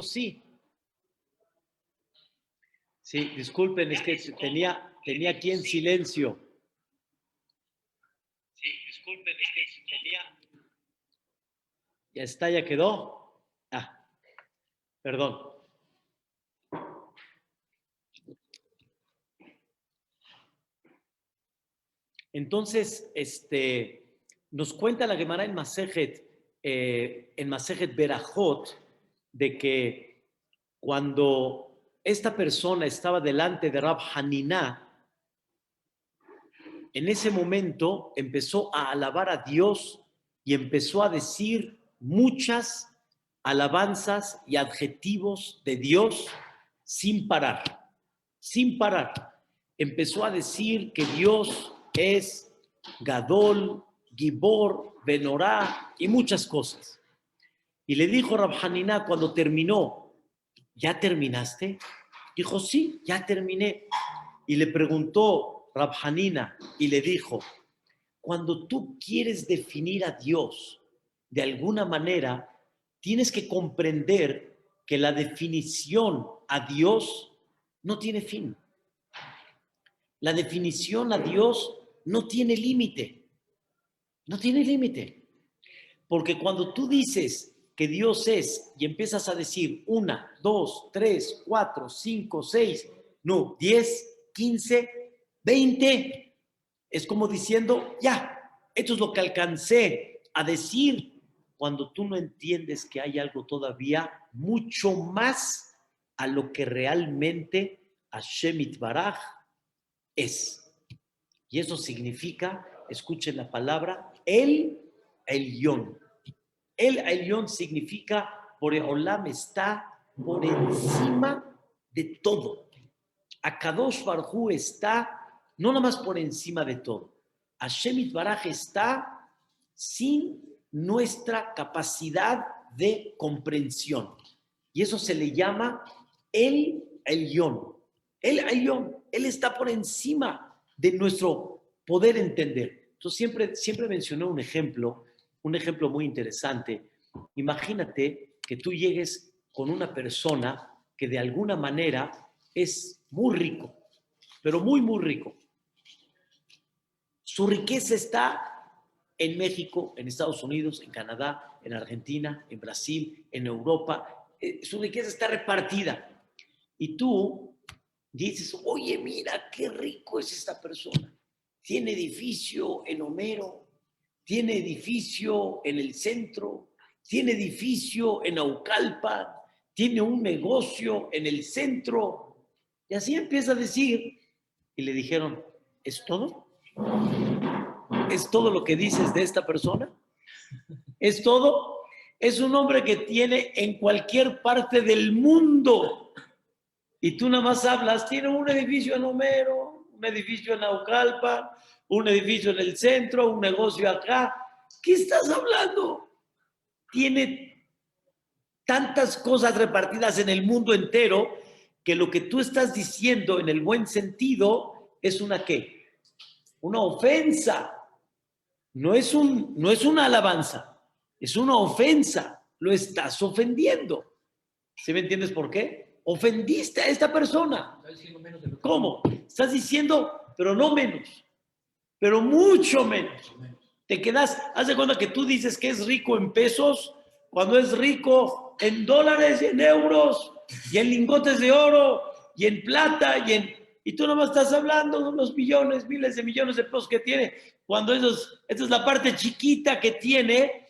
Sí, sí, disculpen, es que tenía aquí en silencio. Sí, disculpen, es que tenía... Ya está, ya quedó. Ah, perdón. Entonces, nos cuenta la Gemara en Masejet Berajot, de que cuando esta persona estaba delante de Rab Haniná, en ese momento empezó a alabar a Dios y empezó a decir muchas alabanzas y adjetivos de Dios sin parar, sin parar. Empezó a decir que Dios es Gadol, Gibor, Benorá y muchas cosas. Y le dijo Rab Haniná cuando terminó, ¿ya terminaste? Dijo, sí, ya terminé. Y le preguntó Rab Hanina y le dijo, cuando tú quieres definir a Dios de alguna manera, tienes que comprender que la definición a Dios no tiene fin. La definición a Dios no tiene límite. No tiene límite. Porque cuando tú dices que Dios es y empiezas a decir 1, 2, 3, 4, 5, 6, no, 10, 15, 20, es como diciendo, ya, esto es lo que alcancé a decir cuando tú no entiendes que hay algo todavía mucho más a lo que realmente Hashem Itbaraj es. Y eso significa, escuchen la palabra, el Elyon. El Elyon significa, Boreolam está por encima de todo. Akadosh Baruj Hu está no nada más por encima de todo. Hashem Itbaraj está sin nuestra capacidad de comprensión. Y eso se le llama el Elyon. El Elyon, él está por encima de nuestro poder entender. Entonces siempre mencioné un ejemplo muy interesante. Imagínate que tú llegues con una persona que de alguna manera es muy rico, pero muy, muy rico. Su riqueza está en México, en Estados Unidos, en Canadá, en Argentina, en Brasil, en Europa. Su riqueza está repartida. Y tú dices, oye, mira, qué rico es esta persona. Tiene edificio en Homero, tiene edificio en el centro, tiene edificio en Naucalpan, tiene un negocio en el centro. Y así empieza a decir. Y le dijeron, ¿es todo? ¿Es todo lo que dices de esta persona? ¿Es todo? Es un hombre que tiene en cualquier parte del mundo. Y tú nada más hablas, tiene un edificio en Homero, un edificio en Naucalpan, un edificio en el centro, un negocio acá. ¿Qué estás hablando? Tiene tantas cosas repartidas en el mundo entero que lo que tú estás diciendo en el buen sentido es una ¿qué? Una ofensa. No es una alabanza, es una ofensa. Lo estás ofendiendo. ¿Sí me entiendes por qué? Ofendiste a esta persona. ¿Cómo? Estás diciendo, pero no menos, pero mucho menos. Te quedas, haz de cuenta que tú dices que es rico en pesos, cuando es rico en dólares y en euros, y en lingotes de oro, y en plata, y tú nomás estás hablando de unos millones, miles de millones de pesos que tiene, cuando esta es la parte chiquita que tiene.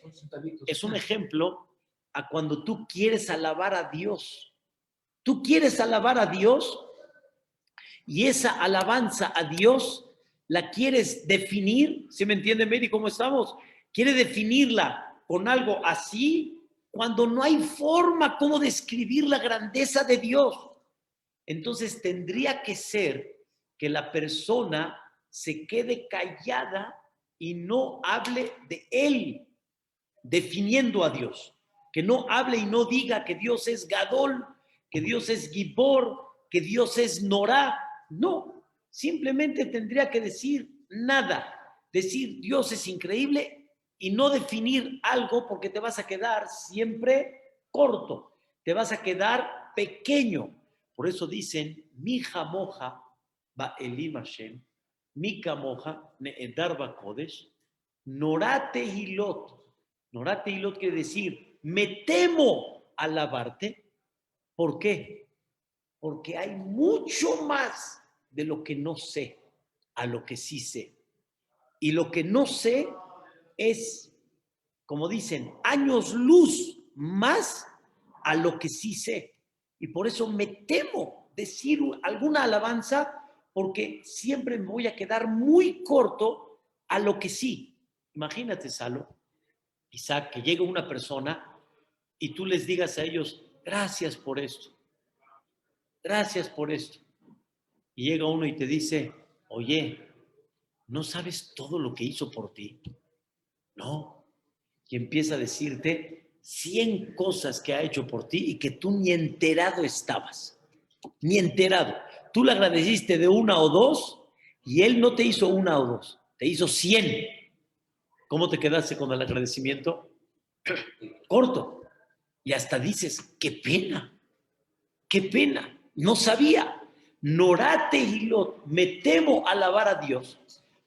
Es un ejemplo a cuando tú quieres alabar a Dios. Tú quieres alabar a Dios y esa alabanza a Dios la quieres definir. ¿Sí me entiende, Mary? ¿Cómo estamos? Quiere definirla con algo así cuando no hay forma como describir la grandeza de Dios. Entonces tendría que ser que la persona se quede callada y no hable de él, definiendo a Dios. Que no hable y no diga que Dios es Gadol, que Dios es Gibor, que Dios es Norá. No, simplemente tendría que decir nada. Decir Dios es increíble y no definir algo porque te vas a quedar siempre corto. te vas a quedar pequeño. Por eso dicen, mi jamoja va elim Hashem, mi camoja needar va kodesh, norate hilot. Norate hilot quiere decir, me temo alabarte. ¿Por qué? Porque hay mucho más de lo que no sé a lo que sí sé. Y lo que no sé es, como dicen, años luz más a lo que sí sé. Y por eso me temo decir alguna alabanza, porque siempre me voy a quedar muy corto a lo que sí. Imagínate, Salo, Isaac, que llegue una persona y tú les digas a ellos, gracias por esto, gracias por esto. Y llega uno y te dice, oye, ¿no sabes todo lo que hizo por ti? No. Y empieza a decirte 100 cosas que ha hecho por ti y que tú ni enterado estabas. Ni enterado. Tú le agradeciste de una o dos y él no te hizo una o dos, te hizo 100. ¿Cómo te quedaste con el agradecimiento? Corto. Y hasta dices, qué pena, no sabía. Norate Hilot, me temo alabar a Dios,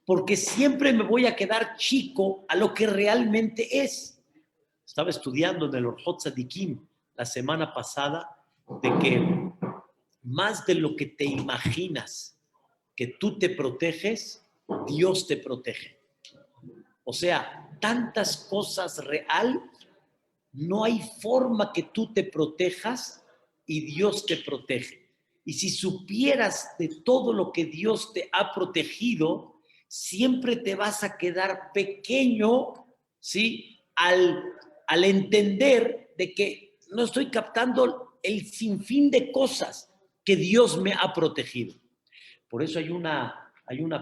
porque siempre me voy a quedar chico a lo que realmente es. Estaba estudiando en el Orhot Tzadikim la semana pasada de que más de lo que te imaginas que tú te proteges, Dios te protege. O sea, tantas cosas real, no hay forma que tú te protejas y Dios te protege. Y si supieras de todo lo que Dios te ha protegido, siempre te vas a quedar pequeño, ¿sí? Al entender de que no estoy captando el sinfín de cosas que Dios me ha protegido. Por eso hay una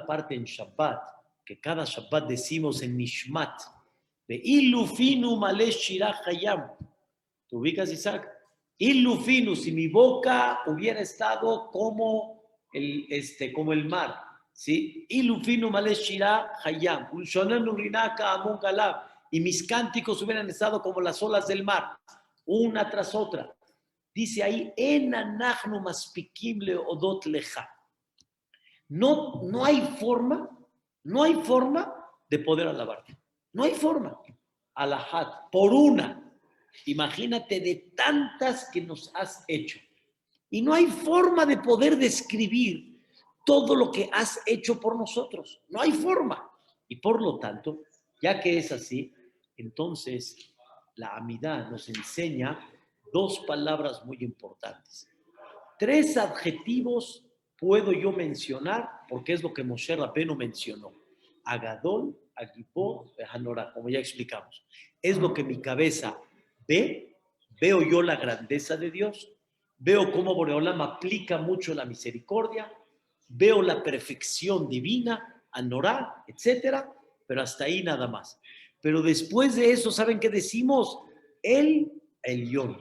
parte en Shabbat, que cada Shabbat decimos en Nishmat, de Ilufinu Malesh Shirah Hayam. ¿Te ubicas, Isaac? Ilufinu, si mi boca hubiera estado como el mar, ¿sí? Ilufinu Malesh Shirah Hayam. Ulshonenu Rinaka Amun Galab. Y mis cánticos hubieran estado como las olas del mar, una tras otra. Dice ahí, Enanachnu Maspikim Leodot Leja. No hay forma de poder alabarte. No hay forma. Alahat, por una. Imagínate de tantas que nos has hecho. Y no hay forma de poder describir todo lo que has hecho por nosotros. No hay forma. Y por lo tanto, ya que es así, entonces la Amidá nos enseña dos palabras muy importantes. 3 adjetivos puedo yo mencionar, porque es lo que Moshe Rabbeinu mencionó. Agadol, Agipó, Hanora, como ya explicamos. Es lo que mi cabeza veo yo la grandeza de Dios, veo cómo Boreolam aplica mucho la misericordia, veo la perfección divina, Anorá, etcétera, pero hasta ahí nada más. Pero después de eso, ¿saben qué decimos? El Elión.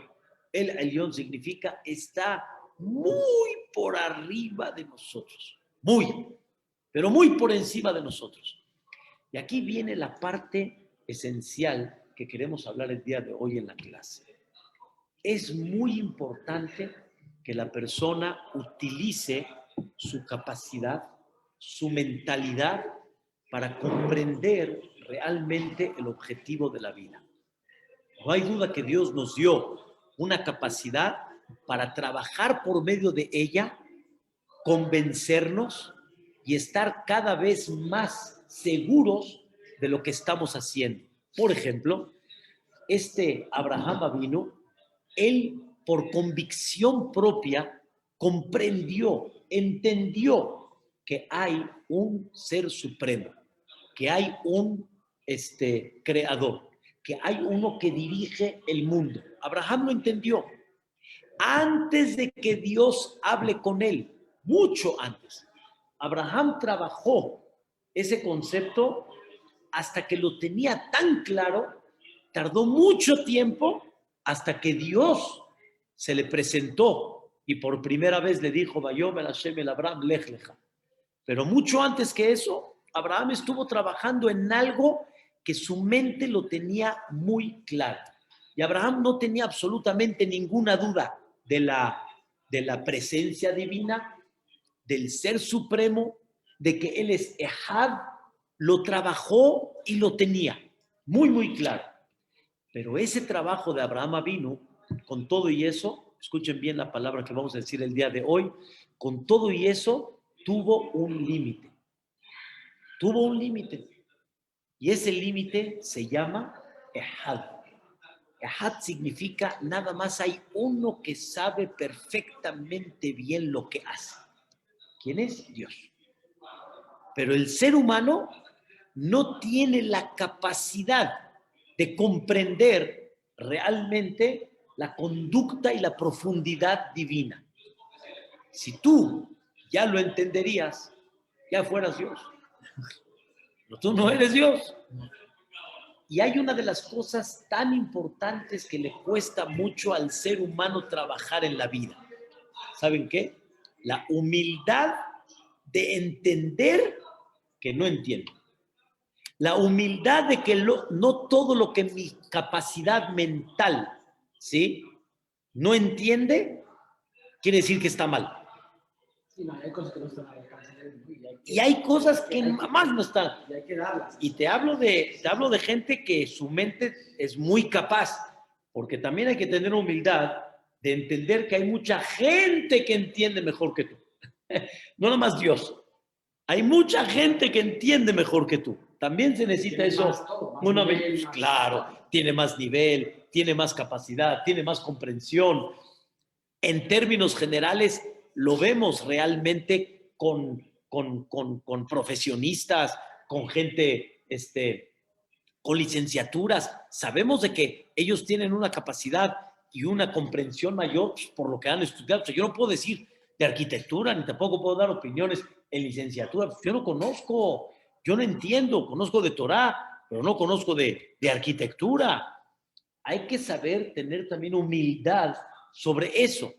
El Elión significa está muy por arriba de nosotros, pero muy por encima de nosotros. Y aquí viene la parte esencial que queremos hablar el día de hoy en la clase. Es muy importante que la persona utilice su capacidad, su mentalidad para comprender realmente el objetivo de la vida. No hay duda que Dios nos dio una capacidad para trabajar por medio de ella, convencernos y estar cada vez más seguros de lo que estamos haciendo. Por ejemplo, Abraham Avinu, él por convicción propia comprendió, entendió que hay un ser supremo, que hay un creador, que hay uno que dirige el mundo. Abraham lo entendió antes de que Dios hable con él, mucho antes. Abraham trabajó ese concepto hasta que lo tenía tan claro, tardó mucho tiempo hasta que Dios se le presentó y por primera vez le dijo, Vayomer Hashem el Abraham, lech lecha. Pero mucho antes que eso, Abraham estuvo trabajando en algo que su mente lo tenía muy claro. Y Abraham no tenía absolutamente ninguna duda de la presencia divina, del Ser Supremo, de que Él es Ejad, lo trabajó y lo tenía. Muy, muy claro. Pero ese trabajo de Abraham vino, con todo y eso, escuchen bien la palabra que vamos a decir el día de hoy, con todo y eso tuvo un límite. Tuvo un límite. Y ese límite se llama Ehad. Ehad significa nada más hay uno que sabe perfectamente bien lo que hace. ¿Quién es? Dios. Pero el ser humano no tiene la capacidad de comprender realmente la conducta y la profundidad divina. Si tú ya lo entenderías, ya fueras Dios. Pero tú no eres Dios. Y hay una de las cosas tan importantes que le cuesta mucho al ser humano trabajar en la vida. ¿Saben qué? La humildad de entender que no entiendo. La humildad de que no todo lo que mi capacidad mental, ¿sí?, no entiende, quiere decir que está mal. Sí, no, hay cosas que no están al alcance de uno y hay cosas que más no están. Y hay que darlas. Y te hablo de gente que su mente es muy capaz, porque también hay que tener humildad de entender que hay mucha gente que entiende mejor que tú. No nada más Dios. Hay mucha gente que entiende mejor que tú. También se necesita eso. Más nivel, más... Claro, tiene más nivel, tiene más capacidad, tiene más comprensión. En términos generales, lo vemos realmente con profesionistas, con gente con licenciaturas. Sabemos de que ellos tienen una capacidad y una comprensión mayor por lo que han estudiado. O sea, yo no puedo decir de arquitectura, ni tampoco puedo dar opiniones en licenciatura. Yo no conozco, yo no entiendo, conozco de Torah, pero no conozco de arquitectura. Hay que saber tener también humildad sobre eso.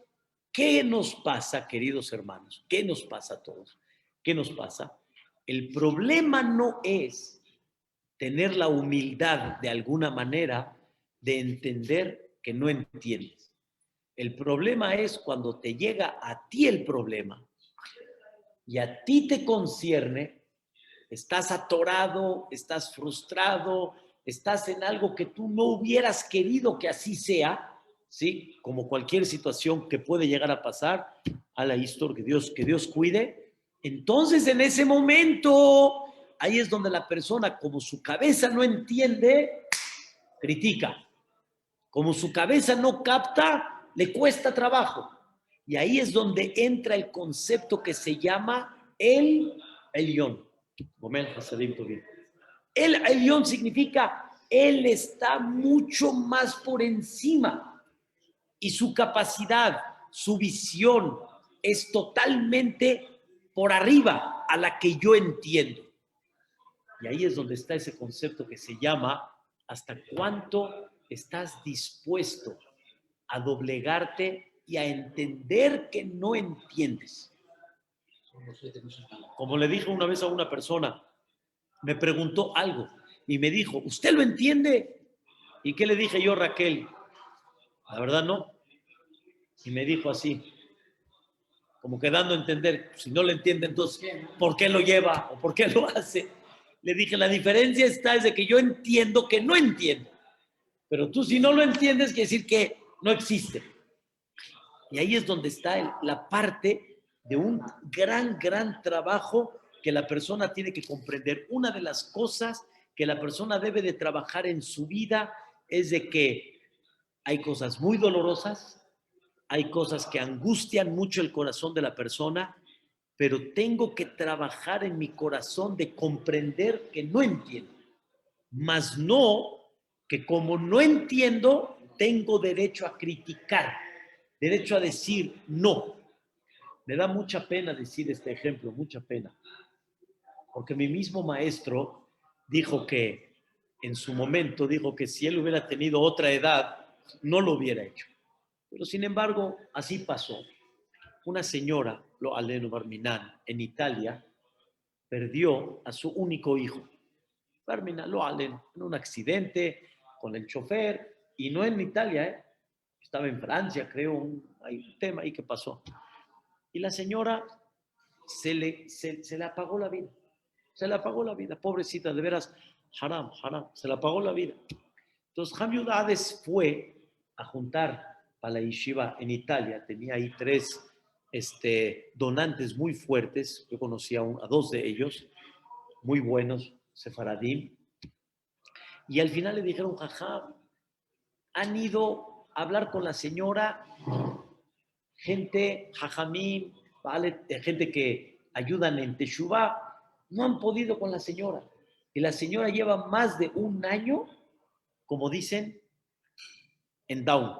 ¿Qué nos pasa, queridos hermanos? ¿Qué nos pasa a todos? ¿Qué nos pasa? El problema no es tener la humildad de alguna manera de entender que no entiendes. El problema es cuando te llega a ti el problema y a ti te concierne, estás atorado, estás frustrado, estás en algo que tú no hubieras querido que así sea, ¿sí? Como cualquier situación que puede llegar a pasar, a la historia, que Dios cuide. Entonces, en ese momento, ahí es donde la persona, como su cabeza no entiende, critica. Como su cabeza no capta, le cuesta trabajo. Y ahí es donde entra el concepto que se llama el Elión. El Elión significa él está mucho más por encima y su capacidad, su visión es totalmente por arriba a la que yo entiendo. Y ahí es donde está ese concepto que se llama hasta cuánto estás dispuesto a doblegarte y a entender que no entiendes. Como le dije una vez a una persona, me preguntó algo y me dijo, ¿usted lo entiende? ¿Y qué le dije yo, Raquel? La verdad no. Y me dijo así, como que dando a entender, si no lo entiende, entonces, ¿por qué lo lleva o por qué lo hace? Le dije, la diferencia está es de que yo entiendo que no entiendo. Pero tú si no lo entiendes, quiere decir que no existe. Y ahí es donde está la parte de un gran trabajo que la persona tiene que comprender. Una de las cosas que la persona debe de trabajar en su vida es de que hay cosas muy dolorosas, hay cosas que angustian mucho el corazón de la persona, pero tengo que trabajar en mi corazón de comprender que no entiendo, más no que como no entiendo, tengo derecho a criticar, derecho a decir no. Me da mucha pena decir este ejemplo, mucha pena, porque mi mismo maestro dijo que en su momento, dijo que si él hubiera tenido otra edad, no lo hubiera hecho. Pero sin embargo, así pasó. Una señora, lo Aleno Barminan, en Italia, perdió a su único hijo. Barminan, lo Aleno, en un accidente con el chofer, Y no en Italia, ¿eh? Estaba en Francia, creo, hay un tema ahí que pasó. Y la señora se le apagó la vida. Se le apagó la vida, pobrecita, de veras, haram, se le apagó la vida. Entonces, Ham Yudades fue a juntar para la yeshiva en Italia. Tenía ahí 3 donantes muy fuertes. Yo conocía a 2 de ellos, muy buenos, sefaradim. Y al final le dijeron, jajam, han ido a hablar con la señora, gente, jajamín, ¿vale? Gente que ayudan en Teshuvah, no han podido con la señora. Y la señora lleva más de 1 año, como dicen, en down,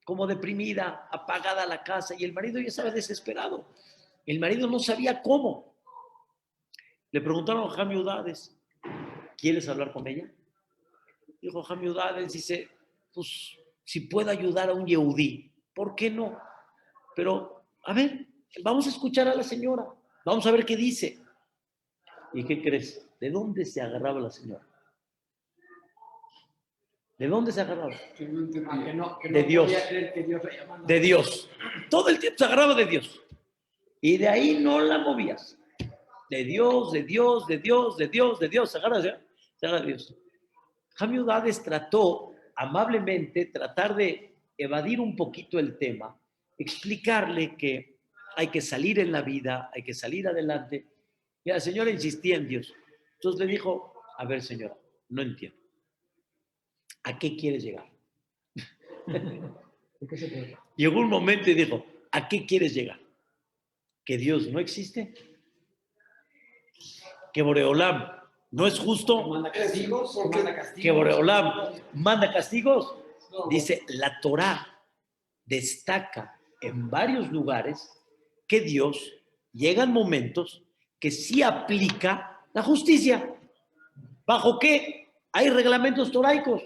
como deprimida, apagada la casa, y el marido ya estaba desesperado. El marido no sabía cómo. Le preguntaron a Jami Udades, ¿quieres hablar con ella? Dijo Jami Udades, dice, pues si puedo ayudar a un yehudí, ¿por qué no? Pero, a ver, vamos a escuchar a la señora, vamos a ver qué dice. ¿Y qué crees? ¿De dónde se agarraba la señora? ¿De dónde se agarraba? De Dios. De Dios. Todo el tiempo se agarraba de Dios. Y de ahí no la movías. De Dios, de Dios, de Dios, de Dios, de Dios. Se agarra de Dios. Jami Udades trató amablemente, tratar de evadir un poquito el tema, explicarle que hay que salir en la vida, hay que salir adelante. Y la señora insistía en Dios. Entonces le dijo, a ver señora, no entiendo. ¿A qué quieres llegar? Llegó un momento y dijo, ¿a qué quieres llegar? ¿Que Dios no existe? ¿Que Boreolam no es justo? ¿Manda castigos? ¿Que Boreolam manda castigos? Dice, la Torá destaca en varios lugares que Dios llega en momentos que sí aplica la justicia. ¿Bajo qué? Hay reglamentos toraicos.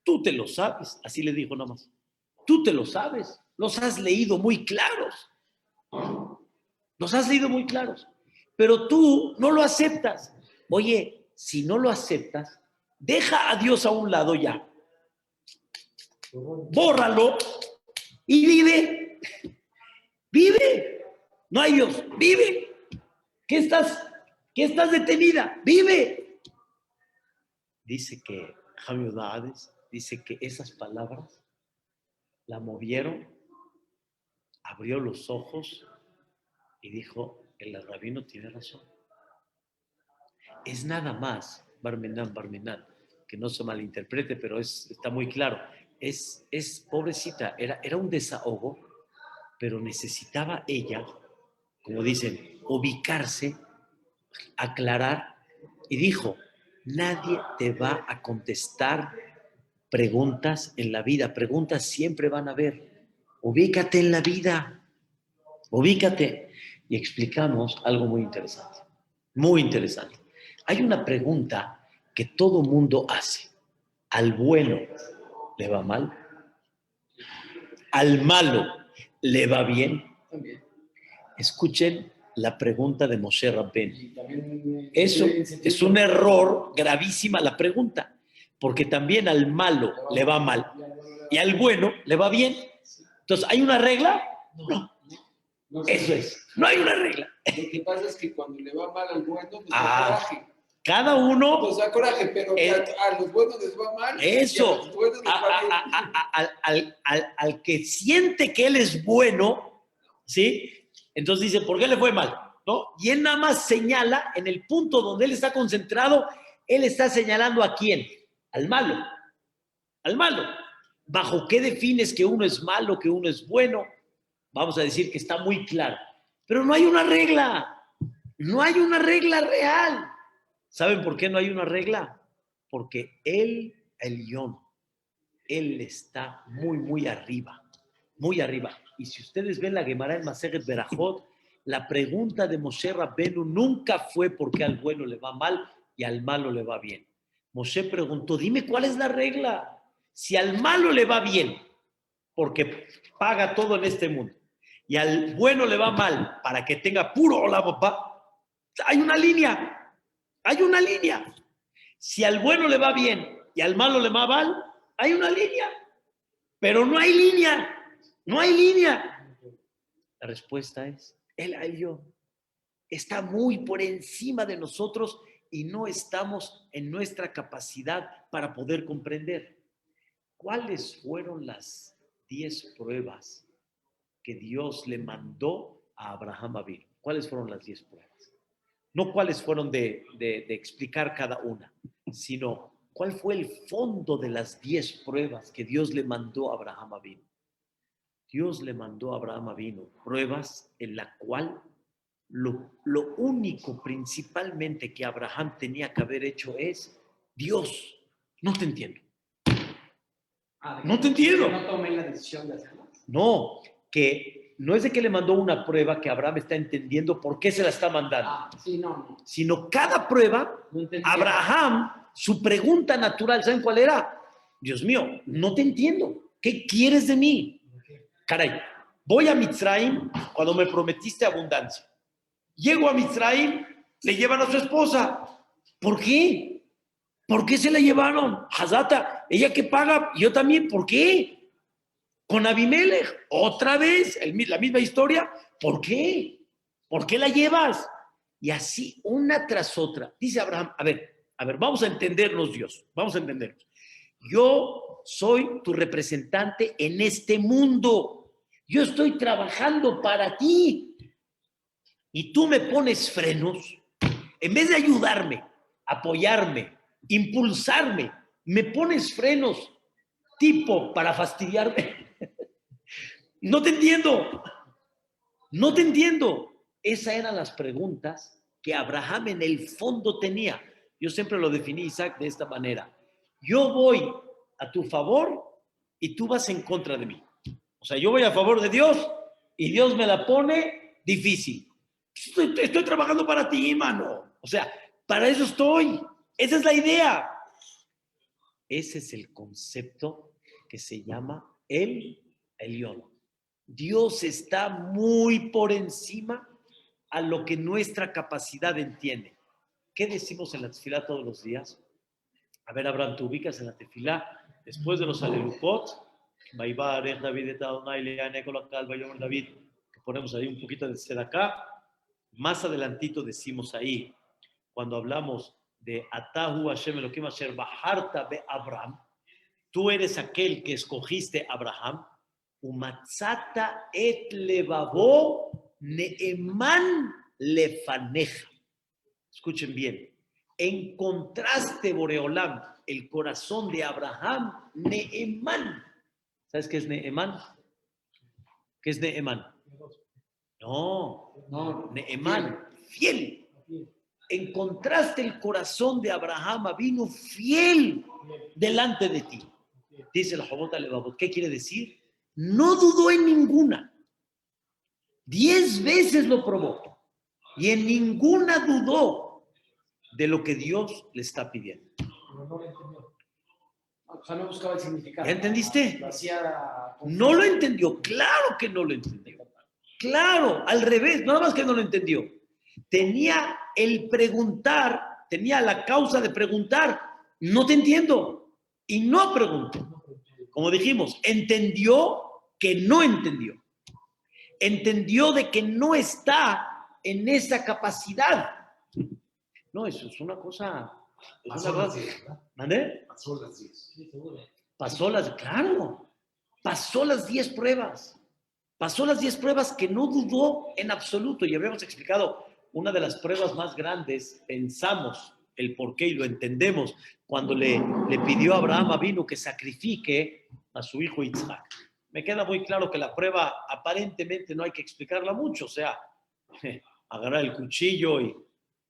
Tú te lo sabes, así le dijo nada más. Tú te lo sabes, los has leído muy claros. Los has leído muy claros. Pero tú no lo aceptas. Oye, si no lo aceptas, deja a Dios a un lado ya. Bórralo y vive. Vive. No hay Dios. Vive. ¿Qué estás detenida? Vive. Dice que Jami Udades dice que esas palabras la movieron, abrió los ojos y dijo, el rabino tiene razón. Es nada más, Barmenán, que no se malinterprete, pero está muy claro. Es pobrecita, era un desahogo, pero necesitaba ella, como dicen, ubicarse, aclarar, y dijo, nadie te va a contestar preguntas en la vida, preguntas siempre van a haber. Ubícate en la vida, ubícate. Y explicamos algo muy interesante, muy interesante. Hay una pregunta que todo mundo hace. ¿Al bueno le va mal? ¿Al malo le va bien? Escuchen la pregunta de Moshe Rabbeinu. Eso es un error gravísima la pregunta, porque también al malo le va mal y al bueno le va bien. Entonces, ¿hay una regla? No. Eso es, no hay una regla. Lo que pasa es que cuando le va mal al bueno, pues da coraje. Cada uno. Pues da coraje, pero a los buenos les va mal. Eso. A los buenos les va bien. Al que siente que él es bueno, ¿sí? Entonces dice, ¿por qué le fue mal? ¿No? Y él nada más señala en el punto donde él está concentrado, él está señalando a quién, al malo. Al malo. ¿Bajo qué defines que uno es malo, que uno es bueno? Vamos a decir que está muy claro. Pero no hay una regla. No hay una regla real. ¿Saben por qué no hay una regla? Porque él, el Yom, él está muy, muy arriba. Muy arriba. Y si ustedes ven la Gemara en Masechet Berajot, la pregunta de Moshe Rabbeinu nunca fue por qué al bueno le va mal y al malo le va bien. Moshe preguntó, dime cuál es la regla. Si al malo le va bien, porque paga todo en este mundo, y al bueno le va mal para que tenga puro olabopá, hay una línea. Hay una línea. Si al bueno le va bien y al malo le va mal, hay una línea. pero no hay línea, no hay línea. La respuesta es, el Elyon está muy por encima de nosotros y no estamos en nuestra capacidad para poder comprender. ¿Cuáles fueron las 10 pruebas que Dios le mandó a Abraham Avinu? ¿Cuáles fueron las 10 pruebas? No cuáles fueron de explicar cada una, sino cuál fue el fondo de las 10 pruebas que Dios le mandó a Abraham Avinu. Dios le mandó a Abraham Avinu pruebas en la cual lo único principalmente que Abraham tenía que haber hecho es, Dios, no te entiendo. No te entiendo. No tomé la decisión de hacerlo. No, que no es de que le mandó una prueba que Abraham está entendiendo por qué se la está mandando. Sí, no. Sino cada prueba, No Abraham, su pregunta natural, ¿saben cuál era? Dios mío, no te entiendo. ¿Qué quieres de mí? Caray, voy a Mitzrayim cuando me prometiste abundancia. Llego a Mitzrayim, le llevan a su esposa. ¿Por qué? ¿Por qué se la llevaron? Hazata, ella que paga, yo también, ¿por qué? Con Abimelech, otra vez, la misma historia, ¿por qué? ¿Por qué la llevas? Y así, una tras otra. Dice Abraham, a ver, vamos a entendernos, Dios, vamos a entendernos. Yo soy tu representante en este mundo. Yo estoy trabajando para ti. Y tú me pones frenos. En vez de ayudarme, apoyarme, impulsarme, me pones frenos tipo para fastidiarme. No te entiendo. No te entiendo. Esas eran las preguntas que Abraham en el fondo tenía. Yo siempre lo definí, Isaac, de esta manera. Yo voy a tu favor y tú vas en contra de mí. O sea, yo voy a favor de Dios y Dios me la pone difícil. Estoy trabajando para ti, mano. O sea, para eso estoy. Esa es la idea. Ese es el concepto que se llama el Elyon. Dios está muy por encima a lo que nuestra capacidad entiende. ¿Qué decimos en la tefilá todos los días? A ver, Abraham, te ubicas en la tefilá después de los alelupot. David, que ponemos ahí un poquito de tzedakah. Más adelantito decimos ahí, cuando hablamos de Atahu Hashem Elohim Asher Baharta be Abraham, tú eres aquel que escogiste a Abraham, Umatzata et levavo neeman lefaneja. Escuchen bien, encontraste, Boreolam, el corazón de Abraham, Neemán. ¿Sabes qué es Neemán? ¿Qué es Neemán? No, Neemán, fiel. Encontraste el corazón de Abraham, vino fiel delante de ti. Dice la Jobot Alevavot. ¿Qué quiere decir? No dudó en ninguna. 10 veces lo probó. Y en ninguna dudó de lo que Dios le está pidiendo. No lo entendió. O sea, no buscaba el significado. ¿Ya entendiste? Lo hacía... No lo entendió. Claro que no lo entendió. Claro, al revés. Nada más que no lo entendió. Tenía el preguntar, tenía la causa de preguntar. No te entiendo. Y no preguntó. Como dijimos, entendió que no entendió. Entendió de que no está en esa capacidad. No, eso es una cosa... Pasó las 10, ¿verdad? ¿Mandé? Pasó las 10. Sí, seguro. Claro. Pasó las 10 pruebas. Pasó las 10 pruebas que no dudó en absoluto. Y habíamos explicado una de las pruebas más grandes. Pensamos el por qué y lo entendemos cuando le pidió a Abraham Avinu que sacrifique a su hijo Isaac. Me queda muy claro que la prueba aparentemente no hay que explicarla mucho. O sea, agarrar el cuchillo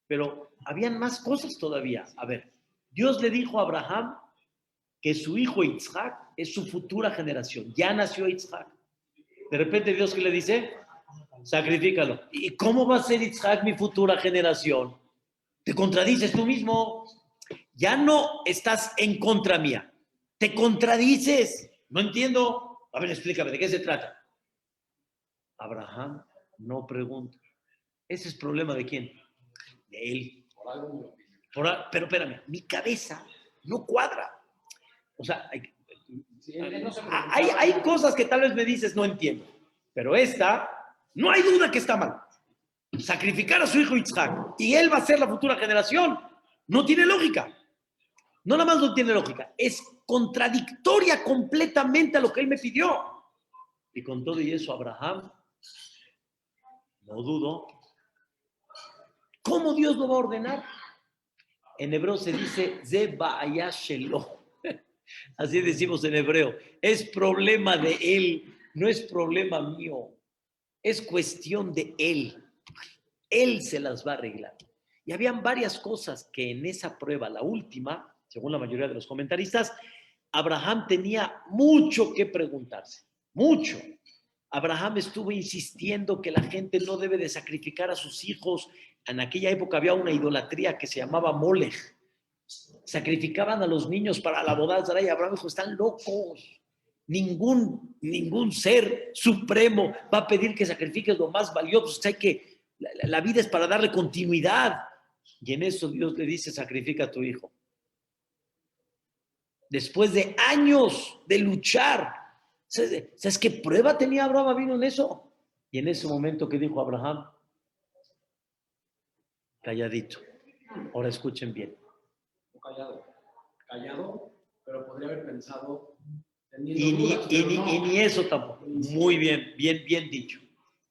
pero habían más cosas todavía. A ver, Dios le dijo a Abraham que su hijo Isaac es su futura generación. Ya nació Isaac. De repente Dios, ¿qué le dice? Sacrifícalo. ¿Y cómo va a ser Isaac mi futura generación? Te contradices tú mismo. Ya no estás en contra mía. Te contradices. No entiendo. A ver, explícame, ¿de qué se trata? Abraham no pregunta. ¿Ese es problema de quién? De él. Pero espérame, mi cabeza no cuadra. O sea, Sí, él no se Hay cosas que tal vez me dices no entiendo, pero esta, no hay duda que está mal. Sacrificar a su hijo Yitzhak y él va a ser la futura generación, no tiene lógica. No nada más no tiene lógica, es contradictoria completamente a lo que él me pidió. Y con todo y eso, Abraham, no dudo, ¿cómo Dios lo va a ordenar? En hebreo se dice, Ze ba'aya shelo. Así decimos en hebreo. Es problema de él, no es problema mío. Es cuestión de él. Él se las va a arreglar. Y habían varias cosas que en esa prueba, la última, según la mayoría de los comentaristas, Abraham tenía mucho que preguntarse. Mucho. Abraham estuvo insistiendo que la gente no debe de sacrificar a sus hijos. En aquella época había una idolatría que se llamaba Molech. Sacrificaban a los niños para la boda de Sarai. Y Abraham dijo, están locos. Ningún ser supremo va a pedir que sacrifiques lo más valioso. O sea, la vida es para darle continuidad. Y en eso Dios le dice, sacrifica a tu hijo. Después de años de luchar, ¿sabes qué prueba tenía Abraham vino en eso? Y en ese momento que dijo Abraham, calladito. Ahora escuchen bien. Callado, pero podría haber pensado. Y ni eso tampoco. Muy bien, bien dicho.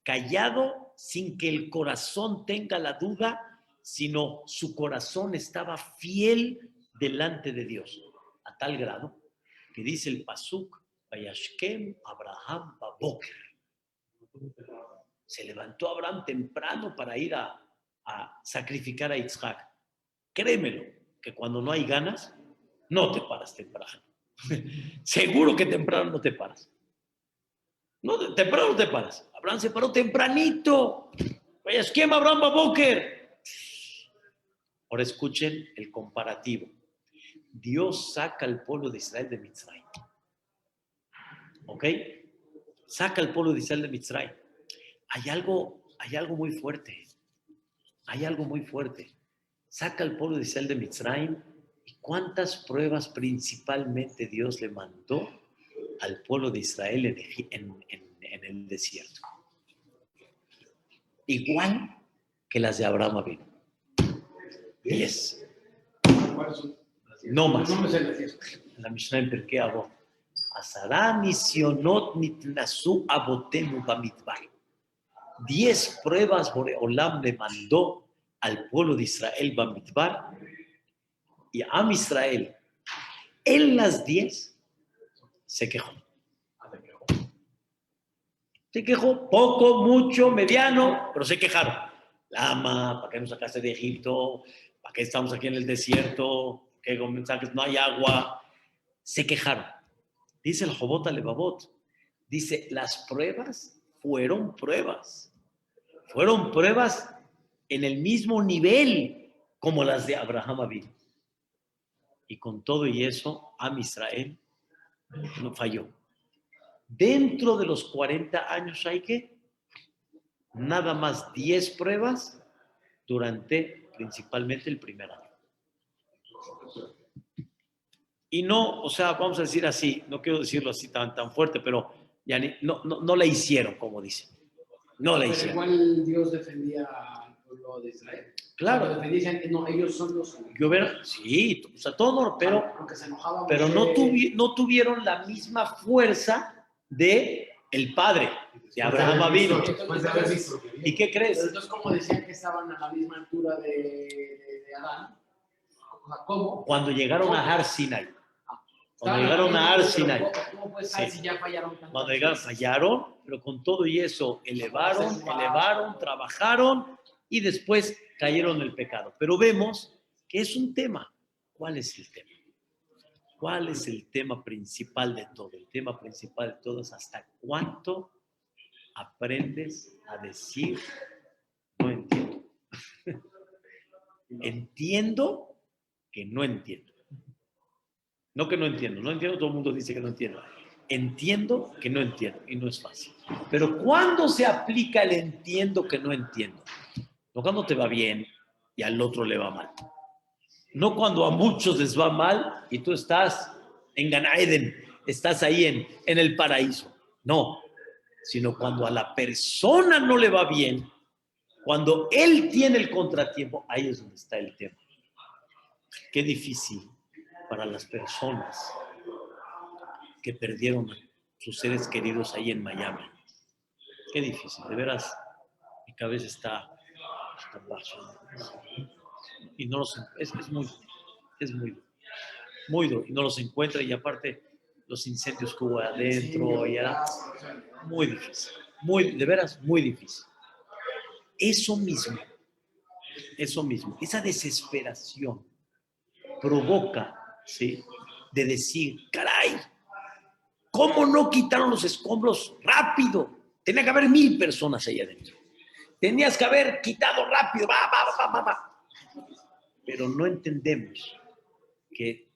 Callado sin que el corazón tenga la duda, sino su corazón estaba fiel delante de Dios. A tal grado que dice el pasuk, Vayashkem Abraham Baboker. Se levantó Abraham temprano para ir a sacrificar a Yitzhak. Créemelo, que cuando no hay ganas, no te paras temprano. Seguro que temprano no te paras. No, temprano no te paras. Abraham se paró tempranito. Vayashkem Abraham Baboker. Ahora escuchen el comparativo. Dios saca al pueblo de Israel de Mitzrayim. ¿Ok? Saca al pueblo de Israel de Mitzrayim. Hay algo muy fuerte. Hay algo muy fuerte. Saca al pueblo de Israel de Mitzrayim. ¿Y cuántas pruebas principalmente Dios le mandó al pueblo de Israel en el desierto? Igual que las de Abraham vino. 10. No más. La Mishnah en Pirkei Avot. Asara nisionot nitnasu abotenu bamidbar. 10 pruebas Boreolam le mandó al pueblo de Israel bamidbar y a Am Israel. En las 10 se quejó. Se quejó, poco, mucho, mediano, pero se quejaron. Lama, ¿para qué nos sacaste de Egipto? ¿Para qué estamos aquí en el desierto? ¿Qué mensajes? No hay agua. Se quejaron. Dice el Jobot Alevavot, dice, las pruebas fueron pruebas. Fueron pruebas en el mismo nivel como las de Abraham Avinu. Y con todo y eso, Am Israel no falló. Dentro de los 40 años hay que nada más 10 pruebas durante principalmente el primer año. Y no, o sea, vamos a decir así, no quiero decirlo así tan fuerte, pero ya no la hicieron, como dicen. No la hicieron. Igual Dios defendía al pueblo de Israel. Claro. Decían que no, ellos son los. Sí, o sea, todo, pero no tuvieron la misma fuerza de el padre, de Abraham Avinu. ¿Y qué crees? Entonces, como decían que estaban a la misma altura de Adán, ¿cómo? Cuando llegaron a Har Sinai. Cuando llegaron a Har Sinai. ¿Cómo puede ser si ya fallaron tanto? Cuando llegaron, fallaron, pero con todo y eso elevaron, trabajaron y después cayeron en el pecado. Pero vemos que es un tema. ¿Cuál es el tema? ¿Cuál es el tema principal de todo? El tema principal de todo es hasta cuánto aprendes a decir no entiendo. Entiendo que no entiendo. No que no entiendo, todo el mundo dice que no entiendo. Entiendo que no entiendo y no es fácil. Pero ¿cuándo se aplica el entiendo que no entiendo? No cuando te va bien y al otro le va mal. No cuando a muchos les va mal y tú estás en Gan Eden, estás ahí en el paraíso. No, sino cuando a la persona no le va bien, cuando él tiene el contratiempo, ahí es donde está el tema. Qué difícil para las personas que perdieron a sus seres queridos ahí en Miami. Qué difícil, de veras, mi cabeza está baja. Y no los, es muy duro, y no los encuentra, y aparte los incendios que hubo adentro, y era muy difícil, de veras, muy difícil. Eso mismo, esa desesperación provoca, ¿sí?, de decir, caray, ¿cómo no quitaron los escombros rápido? Tenía que haber 1000 personas ahí adentro. Tenías que haber quitado rápido, va. Pero no entendemos que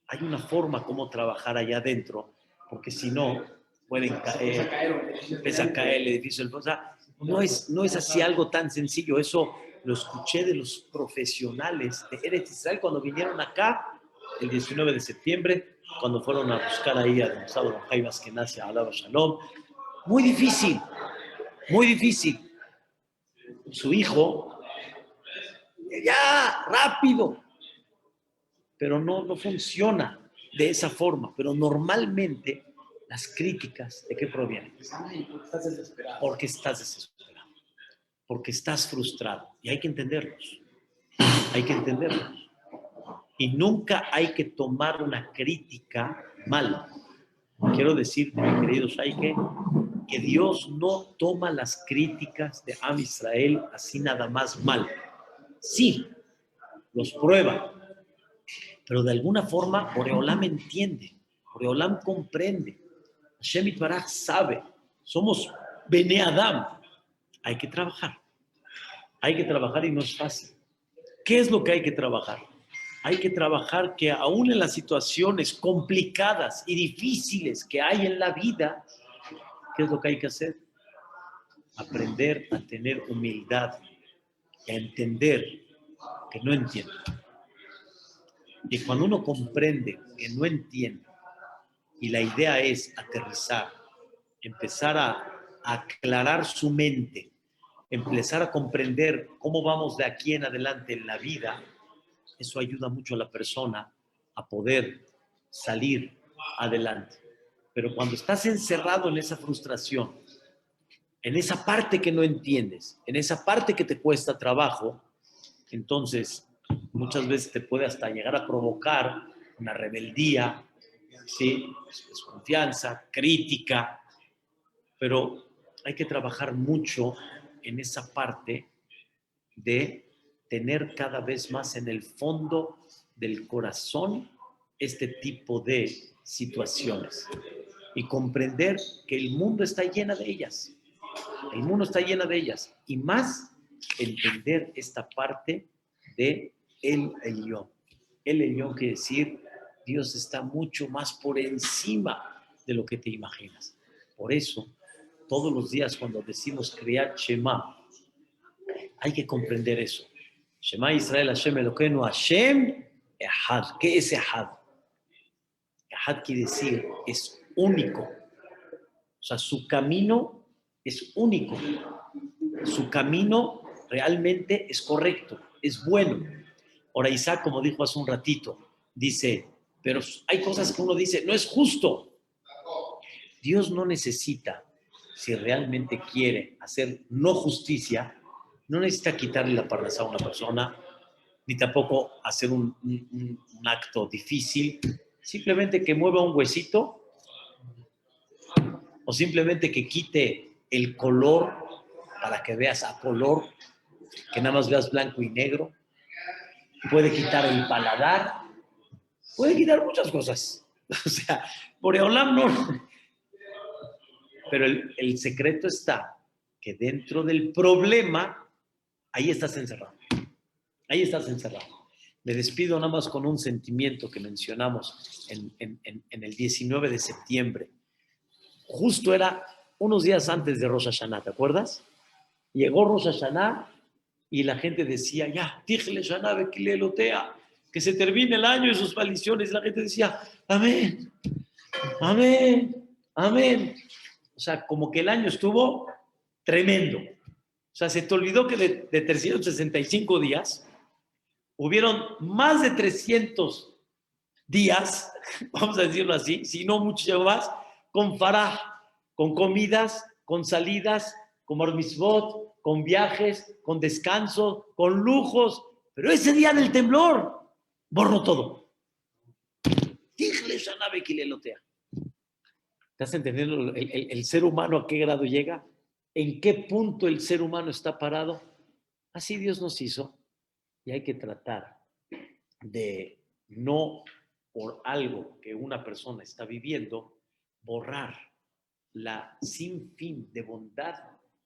hay una forma como trabajar allá adentro, porque si no, pueden caer, empieza a caer el edificio. O sea, no es así algo tan sencillo. Eso lo escuché de los profesionales de Eretz Israel cuando vinieron acá el 19 de septiembre, cuando fueron a buscar ahí a Don Sado, Don Jaime Askenazi, a Alaba Shalom. Muy difícil. Su hijo, ya, rápido. Pero no funciona de esa forma. Pero normalmente las críticas, ¿de qué provienen? Porque estás desesperado. Porque estás frustrado. Y hay que entenderlos. Y nunca hay que tomar una crítica mal. Quiero decirte, mi querido Shaike, que Dios no toma las críticas de Am Israel así nada más mal. Sí, los prueba, pero de alguna forma Boreolam entiende, Boreolam comprende, Hashem Yitbaraj sabe, somos Bene Adam, hay que trabajar y no es fácil. ¿Qué es lo que hay que trabajar? Hay que trabajar que aún en las situaciones complicadas y difíciles que hay en la vida, ¿qué es lo que hay que hacer? Aprender a tener humildad, a entender que no entiendo. Y cuando uno comprende que no entiende, y la idea es aterrizar, empezar a aclarar su mente, empezar a comprender cómo vamos de aquí en adelante en la vida, eso ayuda mucho a la persona a poder salir adelante. Pero cuando estás encerrado en esa frustración, en esa parte que no entiendes, en esa parte que te cuesta trabajo, entonces muchas veces te puede hasta llegar a provocar una rebeldía, ¿sí?, desconfianza, crítica, pero hay que trabajar mucho en esa parte de tener cada vez más en el fondo del corazón este tipo de situaciones y comprender que el mundo está llena de ellas. Y más entender esta parte de el Elyon. El Elyon quiere decir Dios está mucho más por encima de lo que te imaginas. Por eso, todos los días cuando decimos Kriyat Shema, hay que comprender eso. Shema Israel, Hashem Elokeinu, Hashem Ehad. ¿Qué es Ehad? Ehad quiere decir, es único. O sea, su camino es único. Su camino realmente es correcto, es bueno. Ahora Isaac, como dijo hace un ratito, dice, pero hay cosas que uno dice, no es justo. Dios no necesita, si realmente quiere hacer no justicia, no necesita quitarle la parnasá a una persona, ni tampoco hacer un acto difícil, simplemente que mueva un huesito o simplemente que quite el color para que veas a color, que nada más veas blanco y negro, puede quitar el paladar, puede quitar muchas cosas. O sea, Boreolam no. Pero el secreto está que dentro del problema, ahí estás encerrado. Me despido nada más con un sentimiento que mencionamos en el 19 de septiembre. Justo era unos días antes de Rosh Hashanah, ¿te acuerdas? Llegó Rosh Hashanah y la gente decía, ya, Tijle Shana Bekilelotea, que se termine el año y sus maldiciones. Y la gente decía, amén. Amén, amén. O sea, como que el año estuvo tremendo. O sea, se te olvidó que de 365 días, hubieron más de 300 días, vamos a decirlo así, si no mucho más, con faraj, con comidas, con salidas, con bar mitzvot, con viajes, con descanso, con lujos. Pero ese día del temblor borró todo. ¿Estás entendiendo el ser humano a qué grado llega? ¿En qué punto el ser humano está parado? Así Dios nos hizo y hay que tratar de no por algo que una persona está viviendo, borrar la sin fin de bondad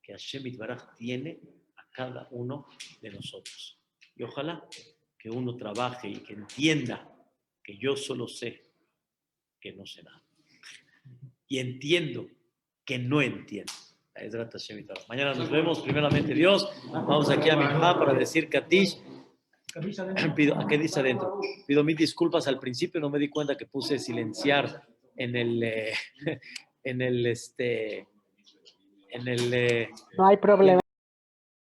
que Hashem Itbaraj tiene a cada uno de nosotros. Y ojalá que uno trabaje y que entienda que yo solo sé que no sé nada. Y entiendo que no entiendo. Mañana nos vemos, primeramente Dios. Vamos aquí a mi mamá para decir Katish. Pido, ¿a qué dice adentro? Pido mil disculpas al principio, no me di cuenta que puse silenciar en el en el No hay problema.